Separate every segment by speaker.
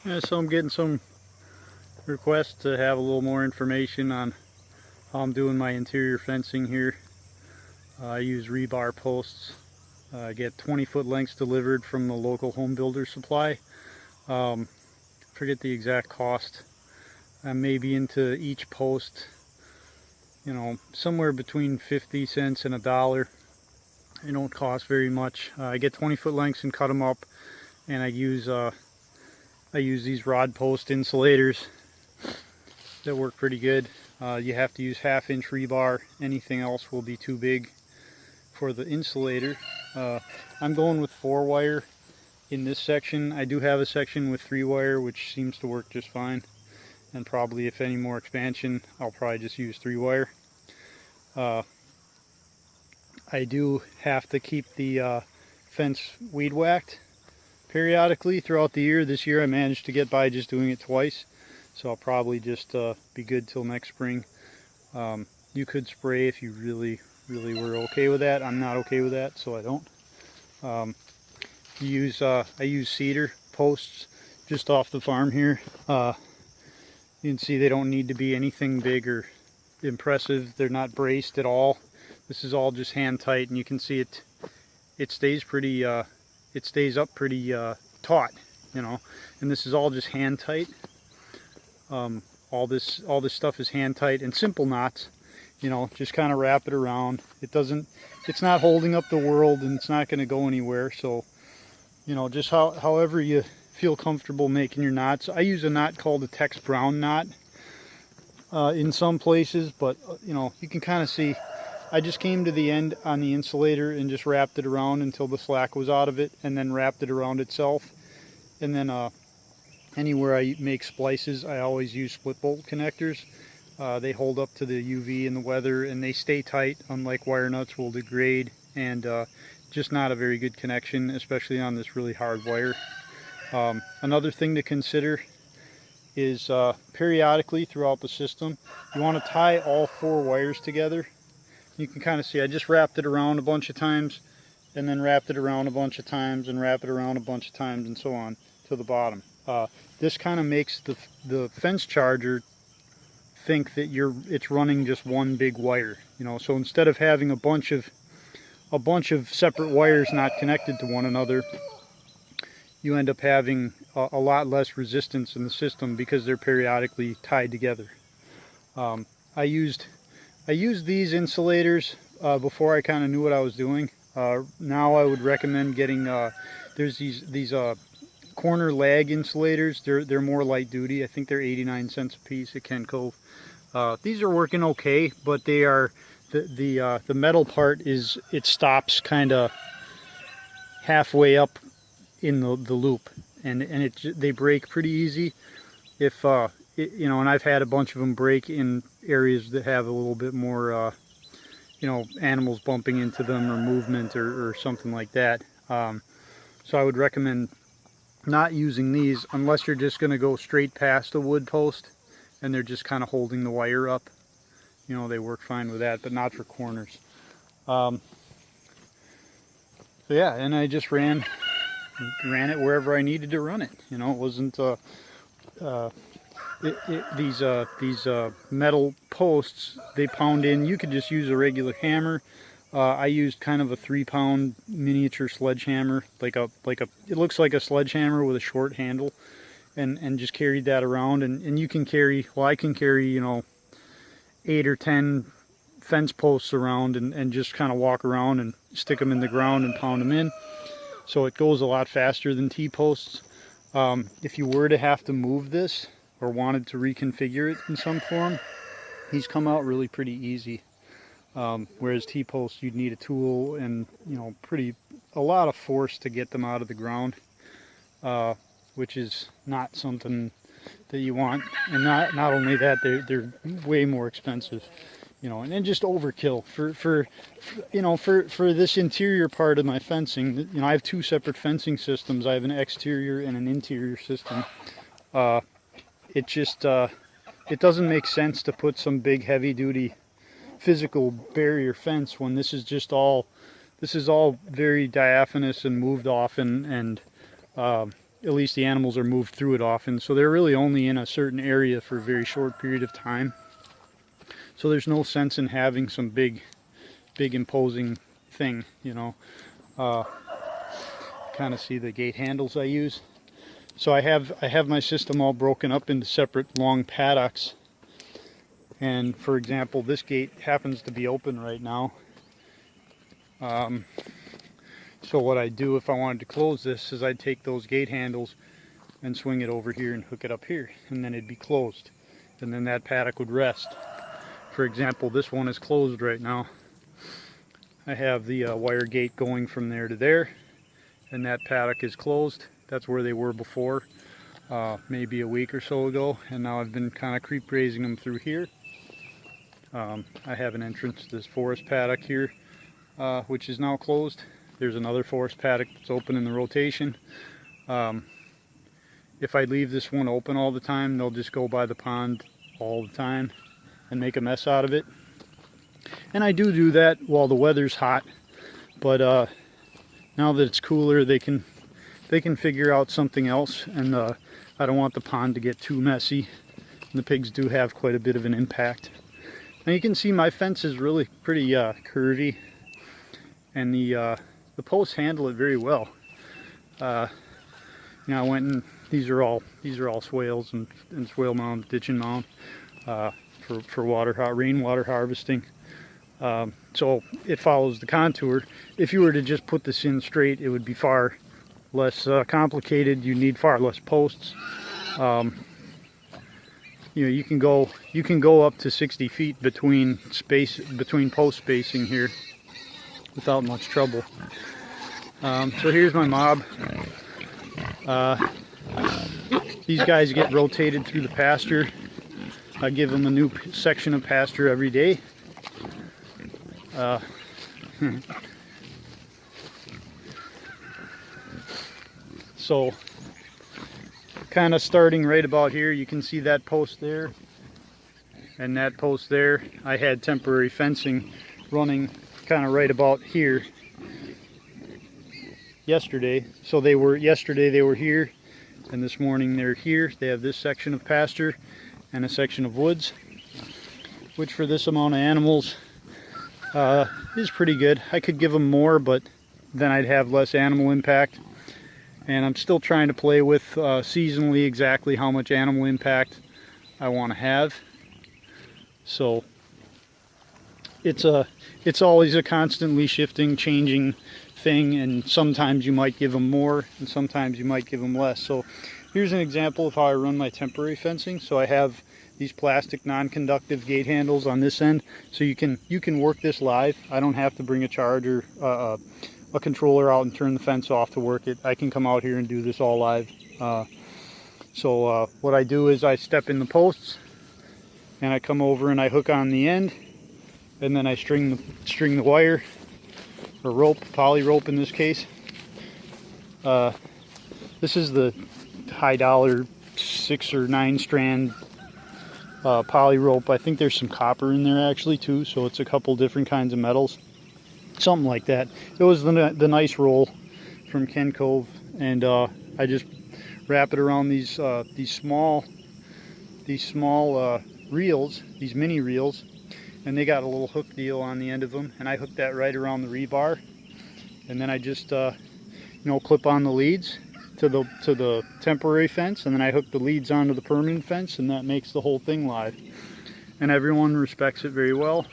Speaker 1: Yeah, so I'm getting some requests to have a little more information on how I'm doing my interior fencing here. I use rebar posts. I get 20-foot lengths delivered from the local home builder supply. Forget the exact cost. I may be into each post, somewhere between 50 cents and $1. They don't cost very much. I get 20-foot lengths and cut them up, and I use these rod post insulators that work pretty good. You have to use 1/2-inch rebar. Anything else will be too big for the insulator. I'm going with 4-wire in this section. I do have a section with 3-wire, which seems to work just fine. And probably if any more expansion, I'll probably just use 3-wire. I do have to keep the fence weed whacked periodically throughout the year. This year I managed to get by just doing it twice, so I'll probably just be good till next spring. You could spray if you really were okay with that. I'm not okay with that, so I don't. I use cedar posts just off the farm here. You can see they don't need to be anything big or impressive. They're not braced at all. This is all just hand tight, and you can see it stays pretty it stays up pretty taut, and this is all just hand tight. All this stuff is hand tight and simple knots. Just kind of wrap it around. It's not holding up the world, and it's not going to go anywhere. So just however you feel comfortable making your knots. I use a knot called a Tex Brown knot in some places, but you can kind of see I just came to the end on the insulator and just wrapped it around until the slack was out of it, and then wrapped it around itself. And then anywhere I make splices, I always use split bolt connectors. They hold up to the UV and the weather, and they stay tight, unlike wire nuts will degrade, and just not a very good connection, especially on this really hard wire. Another thing to consider is periodically throughout the system, you want to tie all 4 wires together. You can kind of see I just wrapped it around a bunch of times, and then wrapped it around a bunch of times, and wrap it around a bunch of times, and so on to the bottom. This kind of makes the fence charger think that it's running just one big wire. So instead of having a bunch of separate wires not connected to one another, you end up having a lot less resistance in the system because they're periodically tied together. I used these insulators before I kind of knew what I was doing. Now I would recommend getting there's these corner lag insulators. They're more light duty. I think they're 89 cents a piece at Ken Cove. These are working okay, but they are the metal part it stops kind of halfway up in the loop, and they break pretty easy. If and I've had a bunch of them break in areas that have a little bit more animals bumping into them, or movement, or something like that. So I would recommend not using these unless you're just going to go straight past a wood post and they're just kind of holding the wire up. They work fine with that, but not for corners. So yeah, and I just ran it wherever I needed to run it. It wasn't these metal posts, they pound in. You could just use a regular hammer. I used kind of a 3-pound miniature sledgehammer, it looks like a sledgehammer with a short handle, and just carried that around. And you can carry, well, I can carry 8 or 10 fence posts around, and just kind of walk around and stick them in the ground and pound them in. So it goes a lot faster than T-posts. If you were to have to move this, or wanted to reconfigure it in some form, these come out really pretty easy. Whereas T-posts, you'd need a tool and a lot of force to get them out of the ground, which is not something that you want. And not only that, they're way more expensive, and then just overkill for this interior part of my fencing. I have 2 separate fencing systems. I have an exterior and an interior system. It just it doesn't make sense to put some big heavy-duty physical barrier fence when this is all very diaphanous and moved often, and at least the animals are moved through it often, so they're really only in a certain area for a very short period of time. So there's no sense in having some big imposing thing, you know. Kind of see the gate handles I use. So I have my system all broken up into separate long paddocks. And for example, this gate happens to be open right now. So what I do if I wanted to close this is I'd take those gate handles and swing it over here and hook it up here, and then it'd be closed, and then that paddock would rest. For example, this one is closed right now. I have the wire gate going from there to there, and that paddock is closed. That's where they were before, maybe a week or so ago, and now I've been kind of creep grazing them through here. I have an entrance to this forest paddock here, which is now closed. There's another forest paddock that's open in the rotation. If I leave this one open all the time, they'll just go by the pond all the time and make a mess out of it. And I do that while the weather's hot, but now that it's cooler, they can figure out something else, and I don't want the pond to get too messy. And the pigs do have quite a bit of an impact. Now you can see my fence is really pretty curvy, and the posts handle it very well. I went and these are all swales and swale mound, ditching mound for rainwater harvesting. So it follows the contour. If you were to just put this in straight, it would be far less complicated. You need far less posts. You can go up to 60 feet between post spacing here without much trouble. So here's my mob. These guys get rotated through the pasture. I give them a new section of pasture every day. So kind of starting right about here, you can see that post there and that post there. I had temporary fencing running kind of right about here yesterday. So yesterday they were here, and this morning they're here. They have this section of pasture and a section of woods, which for this amount of animals is pretty good. I could give them more, but then I'd have less animal impact. And I'm still trying to play with seasonally exactly how much animal impact I want to have. So it's always a constantly shifting, changing thing, and sometimes you might give them more and sometimes you might give them less. So here's an example of how I run my temporary fencing. So I have these plastic non-conductive gate handles on this end, so you can work this live. I don't have to bring a charger, a controller out and turn the fence off to work it. I can come out here and do this all live. So what I do is I step in the posts and I come over and I hook on the end, and then I string the wire, or rope, poly rope in this case. This is the high dollar 6 or 9 strand poly rope. I think there's some copper in there actually too, so it's a couple different kinds of metals, something like that. It was the nice roll from Ken Cove, and I just wrap it around these small reels, these mini reels, and they got a little hook deal on the end of them, and I hook that right around the rebar, and then I just clip on the leads to the temporary fence, and then I hook the leads onto the permanent fence, and that makes the whole thing live, and everyone respects it very well.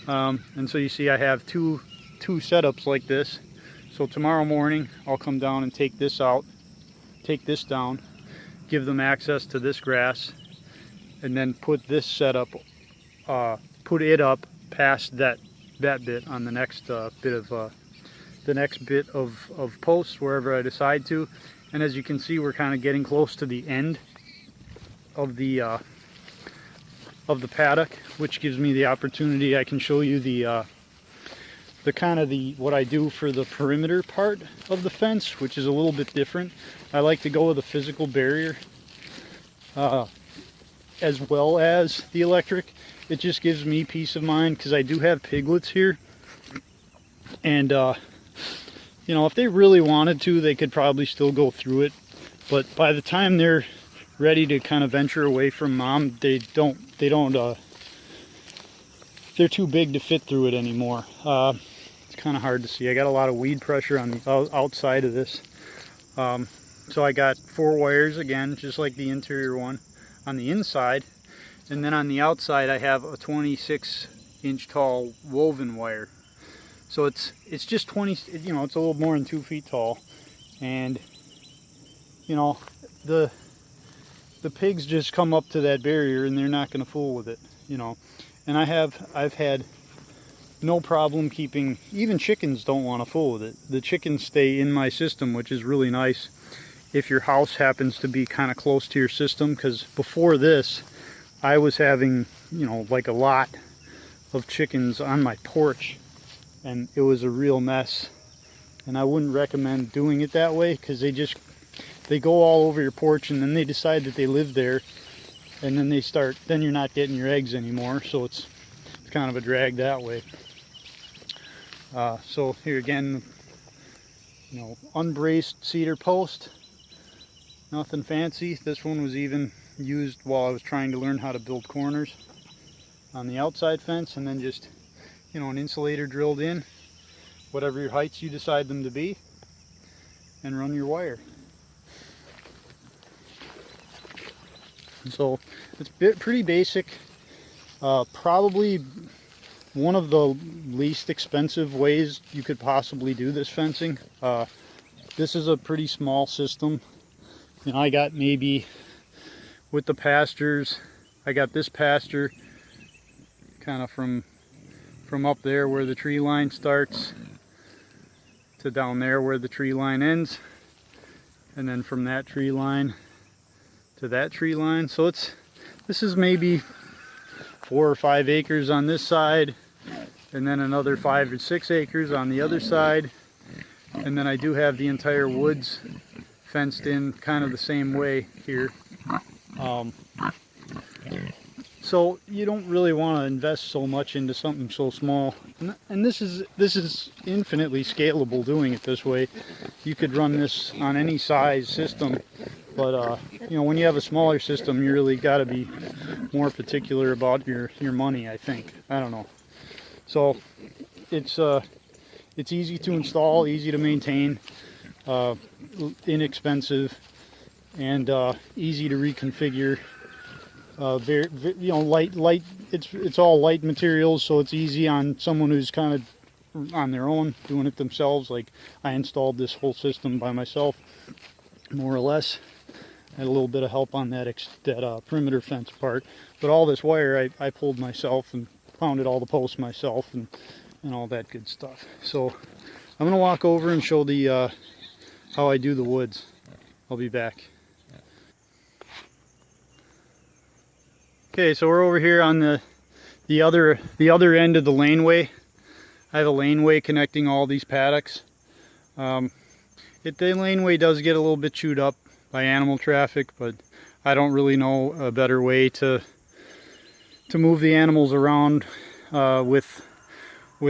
Speaker 1: And so you see I have two setups like this. So tomorrow morning I'll come down and take this out, take this down, give them access to this grass, and then put this setup, put it up past that bit on the next bit of posts, wherever I decide to. And as you can see, we're kind of getting close to the end of the paddock, which gives me the opportunity. I can show you what I do for the perimeter part of the fence, which is a little bit different. I like to go with a physical barrier as well as the electric. It just gives me peace of mind, because I do have piglets here, and if they really wanted to, they could probably still go through it But by the time they're ready to kind of venture away from mom, they're too big to fit through it anymore. It's kind of hard to see. I got a lot of weed pressure on the outside of this. So I got 4 wires again, just like the interior one, on the inside. And then on the outside I have a 26-inch tall woven wire. So it's just 20, you know, it's a little more than 2 feet tall. And you know, the pigs just come up to that barrier and they're not going to fool with it, you know. And I've had no problem keeping, even chickens don't want to fool with it. The chickens stay in my system, which is really nice if your house happens to be kind of close to your system, because before this I was having, you know, like a lot of chickens on my porch and it was a real mess. And I wouldn't recommend doing it that way, because they go all over your porch and then they decide that they live there, and then then you're not getting your eggs anymore, so it's kind of a drag that way. So here again, you know, unbraced cedar post, nothing fancy. This one was even used while I was trying to learn how to build corners on the outside fence, and then just, you know, an insulator drilled in, whatever your heights you decide them to be, and run your wire. So it's pretty basic. Probably one of the least expensive ways you could possibly do this fencing. This is a pretty small system. You know, I got maybe, with the pastures, I got this pasture kind of from up there where the tree line starts to down there where the tree line ends, and then from that tree line to that tree line. So this is maybe 4 or 5 acres on this side, and then another 5 or 6 acres on the other side. And then I do have the entire woods fenced in kind of the same way here. So you don't really want to invest so much into something so small. And this is infinitely scalable doing it this way. You could run this on any size system. But you know, when you have a smaller system, you really got to be more particular about your money, I think. I don't know. So it's easy to install, easy to maintain, inexpensive, and easy to reconfigure. Very, you know, light. It's all light materials, so it's easy on someone who's kind of on their own doing it themselves. Like, I installed this whole system by myself, more or less. Had a little bit of help on that perimeter fence part, but all this wire I pulled myself and pounded all the posts myself and all that good stuff. So I'm gonna walk over and show the how I do the woods. I'll be back. Okay, so we're over here on the other end of the laneway. I have a laneway connecting all these paddocks. The laneway does get a little bit chewed up by animal traffic, but I don't really know a better way to move the animals around with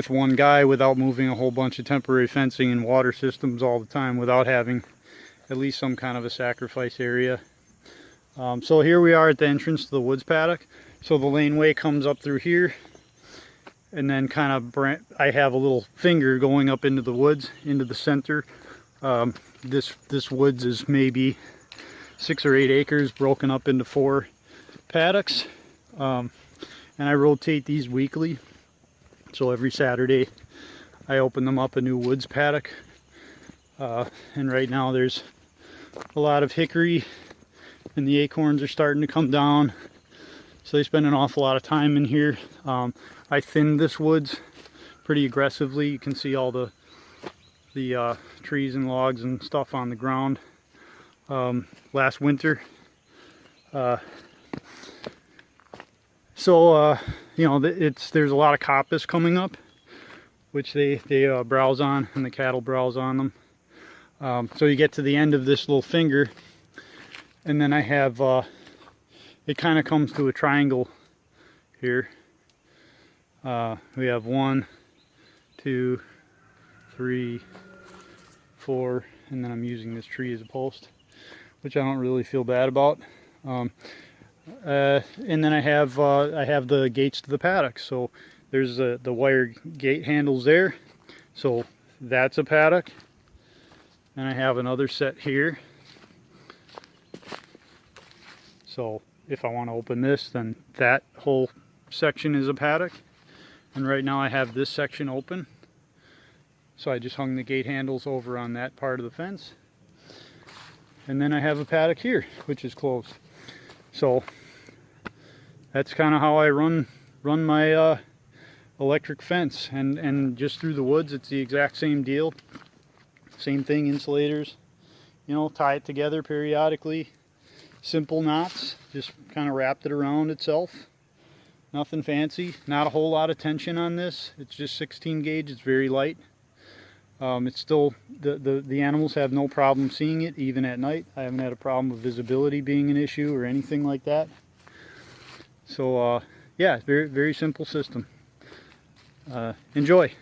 Speaker 1: one guy without moving a whole bunch of temporary fencing and water systems all the time, without having at least some kind of a sacrifice area. So here we are at the entrance to the woods paddock. So the laneway comes up through here, and then kind of I have a little finger going up into the woods, into the center. This woods is maybe 6 or 8 acres broken up into 4 paddocks, and I rotate these weekly. So every Saturday I open them up a new woods paddock, and right now there's a lot of hickory and the acorns are starting to come down, so they spend an awful lot of time in here. I thinned this woods pretty aggressively. You can see all the trees and logs and stuff on the ground last winter. You know, there's a lot of coppice coming up, which they browse on, and the cattle browse on them. So you get to the end of this little finger, and then I have it kind of comes to a triangle here. We have 1, 2, 3, 4, and then I'm using this tree as a post. which I don't really feel bad about. And then I have the gates to the paddocks. So there's the wire gate handles there. So that's a paddock. And I have another set here. So if I want to open this, then that whole section is a paddock. And right now I have this section open. So I just hung the gate handles over on that part of the fence. And then I have a paddock here, which is closed. So that's kind of how I run my electric fence. And just through the woods, it's the exact same deal. Same thing, insulators. You know, tie it together periodically. Simple knots, just kind of wrapped it around itself. Nothing fancy, not a whole lot of tension on this. It's just 16 gauge, it's very light. It's still, the animals have no problem seeing it, even at night. I haven't had a problem with visibility being an issue or anything like that. So yeah, very simple system. Enjoy.